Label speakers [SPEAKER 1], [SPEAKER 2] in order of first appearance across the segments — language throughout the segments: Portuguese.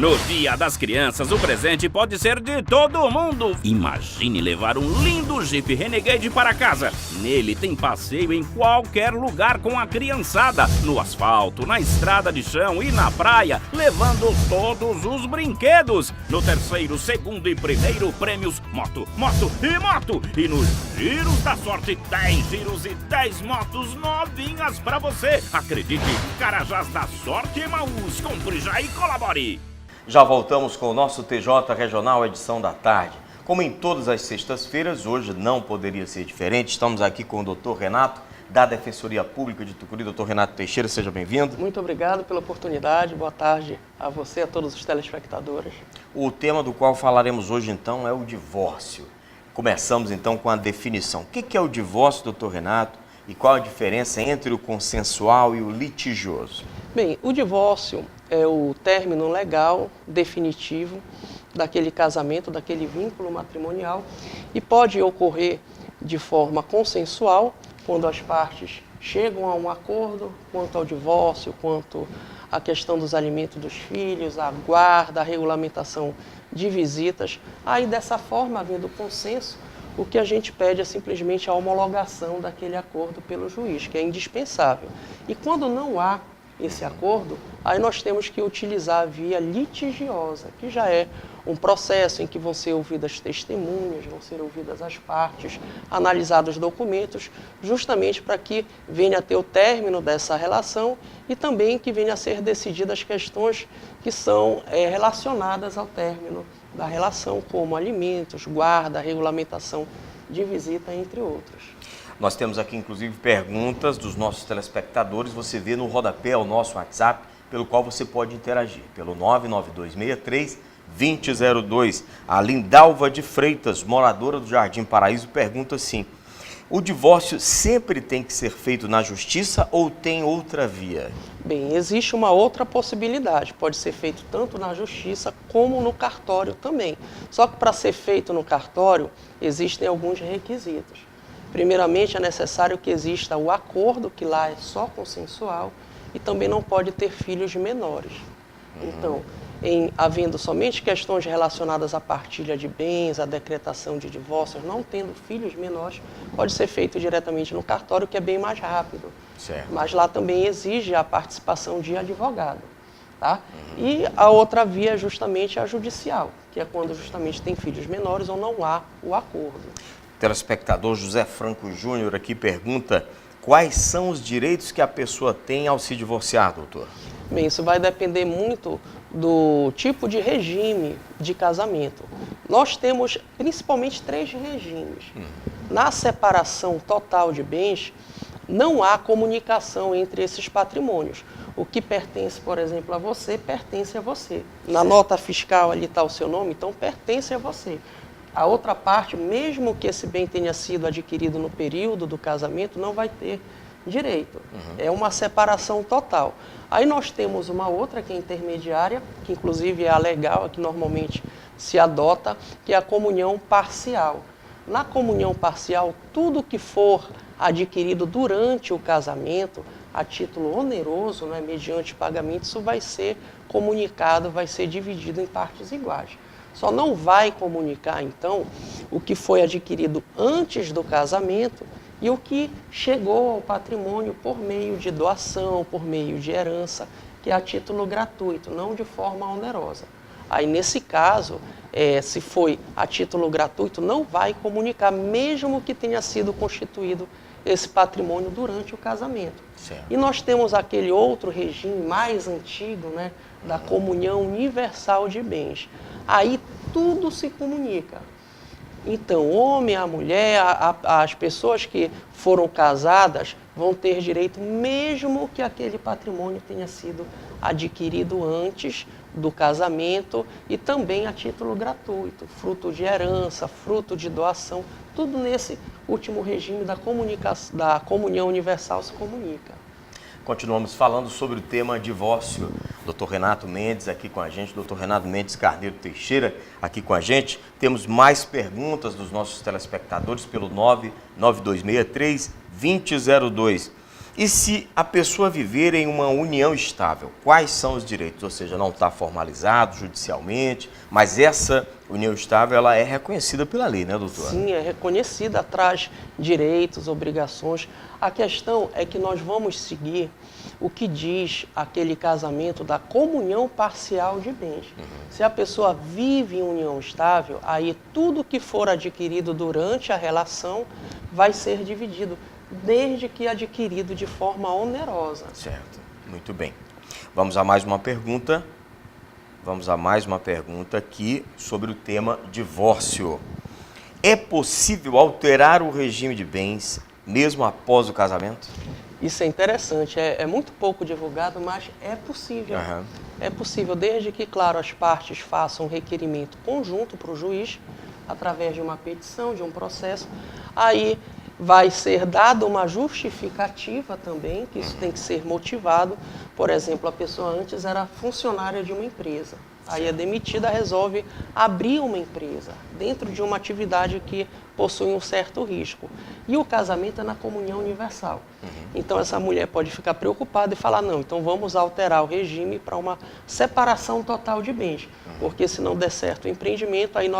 [SPEAKER 1] No Dia das Crianças, o presente pode ser de todo mundo. Imagine levar um lindo Jeep Renegade para casa. Nele tem passeio em qualquer lugar com a criançada, no asfalto, na estrada de chão e na praia, levando todos os brinquedos. No terceiro, segundo e primeiro prêmios, moto, moto e moto. E nos giros da sorte, 10 giros e 10 motos novinhas para você. Acredite, Carajás da Sorte Emaús. Compre já e colabore.
[SPEAKER 2] Já voltamos com o nosso TJ Regional, edição da tarde. Como em todas as sextas-feiras, hoje não poderia ser diferente. Estamos aqui com o Dr. Renato, da Defensoria Pública de Tucuruí. Dr. Renato Teixeira, seja bem-vindo.
[SPEAKER 3] Muito obrigado pela oportunidade. Boa tarde a você e a todos os telespectadores.
[SPEAKER 2] O tema do qual falaremos hoje, então, é o divórcio. Começamos, então, com a definição. O que é o divórcio, Dr. Renato? E qual a diferença entre o consensual e o litigioso?
[SPEAKER 3] Bem, o divórcio é o término legal, definitivo, daquele casamento, daquele vínculo matrimonial e pode ocorrer de forma consensual, quando as partes chegam a um acordo quanto ao divórcio, quanto à questão dos alimentos dos filhos, a guarda, a regulamentação de visitas. Aí, dessa forma, havendo consenso, o que a gente pede é simplesmente a homologação daquele acordo pelo juiz, que é indispensável. E quando não há esse acordo, aí nós temos que utilizar a via litigiosa, que já é um processo em que vão ser ouvidas testemunhas, vão ser ouvidas as partes, analisados os documentos, justamente para que venha a ter o término dessa relação e também que venha a ser decididas as questões que são relacionadas ao término da relação, como alimentos, guarda, regulamentação de visita, entre outros.
[SPEAKER 2] Nós temos aqui, inclusive, perguntas dos nossos telespectadores. Você vê no rodapé o nosso WhatsApp, pelo qual você pode interagir, pelo 99263-2002. A Lindalva de Freitas, moradora do Jardim Paraíso, pergunta assim: o divórcio sempre tem que ser feito na justiça ou tem outra via?
[SPEAKER 3] Bem, existe uma outra possibilidade. Pode ser feito tanto na justiça como no cartório também. Só que para ser feito no cartório, existem alguns requisitos. Primeiramente, é necessário que exista o acordo, que lá é só consensual, e também não pode ter filhos menores. Então, havendo somente questões relacionadas à partilha de bens, à decretação de divórcios, não tendo filhos menores, pode ser feito diretamente no cartório, que é bem mais rápido.
[SPEAKER 2] Certo.
[SPEAKER 3] Mas lá também exige a participação de advogado. Tá? E a outra via é justamente a judicial, que é quando justamente tem filhos menores ou não há o acordo.
[SPEAKER 2] O telespectador José Franco Júnior aqui pergunta: quais são os direitos que a pessoa tem ao se divorciar, doutor?
[SPEAKER 3] Bem, isso vai depender muito do tipo de regime de casamento. Nós temos principalmente 3 regimes. Na separação total de bens, não há comunicação entre esses patrimônios. O que pertence, por exemplo, a você, pertence a você. Na nota fiscal ali está o seu nome, então pertence a você. A outra parte, mesmo que esse bem tenha sido adquirido no período do casamento, não vai ter direito. É uma separação total. Aí nós temos uma outra que é intermediária, que inclusive é a legal, a que normalmente se adota, que é a comunhão parcial. Na comunhão parcial, tudo que for adquirido durante o casamento, a título oneroso, né, mediante pagamento, isso vai ser comunicado, vai ser dividido em partes iguais. Só não vai comunicar, então, o que foi adquirido antes do casamento e o que chegou ao patrimônio por meio de doação, por meio de herança, que é a título gratuito, não de forma onerosa. Aí, nesse caso, se foi a título gratuito, não vai comunicar, mesmo que tenha sido constituído esse patrimônio durante o casamento.
[SPEAKER 2] Certo.
[SPEAKER 3] E nós temos aquele outro regime mais antigo, né, da comunhão universal de bens. Aí tudo se comunica. Então, o homem, a mulher, as pessoas que foram casadas vão ter direito, mesmo que aquele patrimônio tenha sido adquirido antes do casamento e também a título gratuito, fruto de herança, fruto de doação, tudo nesse último regime da comunhão universal se comunica.
[SPEAKER 2] Continuamos falando sobre o tema divórcio. Dr. Renato Mendes aqui com a gente, Dr. Renato Mendes Carneiro Teixeira aqui com a gente. Temos mais perguntas dos nossos telespectadores pelo 99263-2002. E se a pessoa viver em uma união estável, quais são os direitos? Ou seja, não está formalizado judicialmente, mas essa união estável ela é reconhecida pela lei, né, doutora?
[SPEAKER 3] Sim, é reconhecida, traz direitos, obrigações. A questão é que nós vamos seguir o que diz aquele casamento da comunhão parcial de bens. Se a pessoa vive em união estável, aí tudo que for adquirido durante a relação vai ser dividido, desde que adquirido de forma onerosa.
[SPEAKER 2] Certo, muito bem. Vamos a mais uma pergunta. Vamos a mais uma pergunta aqui sobre o tema divórcio. É possível alterar o regime de bens mesmo após o casamento?
[SPEAKER 3] Isso é interessante, é muito pouco divulgado, mas é possível.
[SPEAKER 2] Uhum.
[SPEAKER 3] É possível, desde que, claro, as partes façam um requerimento conjunto para o juiz, através de uma petição, de um processo. Aí vai ser dada uma justificativa também, que isso tem que ser motivado. Por exemplo, a pessoa antes era funcionária de uma empresa. Aí é demitida, resolve abrir uma empresa dentro de uma atividade que possui um certo risco. E o casamento é na comunhão universal. Então essa mulher pode ficar preocupada e falar, não, então vamos alterar o regime para uma separação total de bens. Porque se não der certo o empreendimento, aí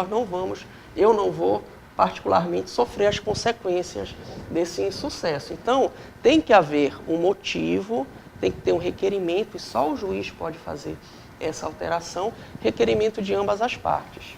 [SPEAKER 3] eu não vou particularmente sofrer as consequências desse insucesso. Então tem que haver um motivo, tem que ter um requerimento e só o juiz pode fazer essa alteração, requerimento de ambas as partes.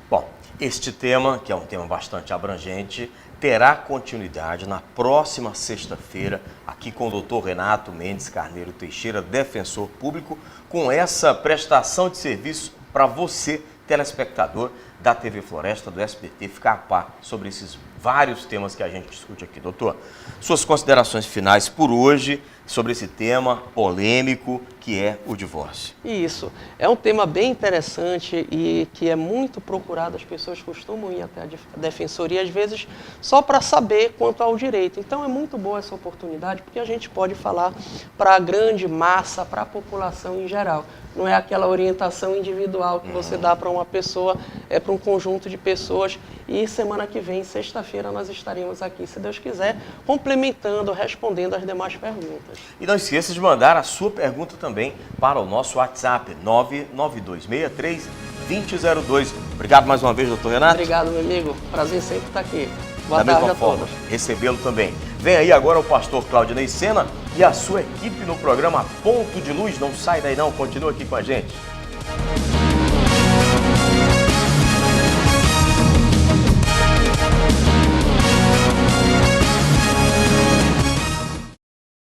[SPEAKER 2] Bom, este tema, que é um tema bastante abrangente, terá continuidade na próxima sexta-feira, aqui com o doutor Renato Mendes Carneiro Teixeira, defensor público, com essa prestação de serviço para você, telespectador da TV Floresta, do SBT, ficar a par sobre esses vários temas que a gente discute aqui. Doutor, suas considerações finais por hoje sobre esse tema polêmico que é o divórcio.
[SPEAKER 3] Isso. É um tema bem interessante e que é muito procurado. As pessoas costumam ir até a defensoria, às vezes, só para saber quanto ao direito. Então, é muito boa essa oportunidade, porque a gente pode falar para a grande massa, para a população em geral. Não é aquela orientação individual que você dá para uma pessoa, é para um conjunto de pessoas. E semana que vem, sexta-feira, nós estaremos aqui, se Deus quiser, complementando, respondendo as demais perguntas.
[SPEAKER 2] E não esqueça de mandar a sua pergunta também para o nosso WhatsApp, 99263-2002. Obrigado mais uma vez, doutor Renato.
[SPEAKER 3] Obrigado, meu amigo. Prazer sempre estar aqui. Boa
[SPEAKER 2] da
[SPEAKER 3] tarde
[SPEAKER 2] mesma
[SPEAKER 3] a
[SPEAKER 2] forma,
[SPEAKER 3] todos.
[SPEAKER 2] recebê-lo também. Vem aí agora o pastor Claudinei Sena e a sua equipe no programa Ponto de Luz. Não sai daí não, continua aqui com a gente.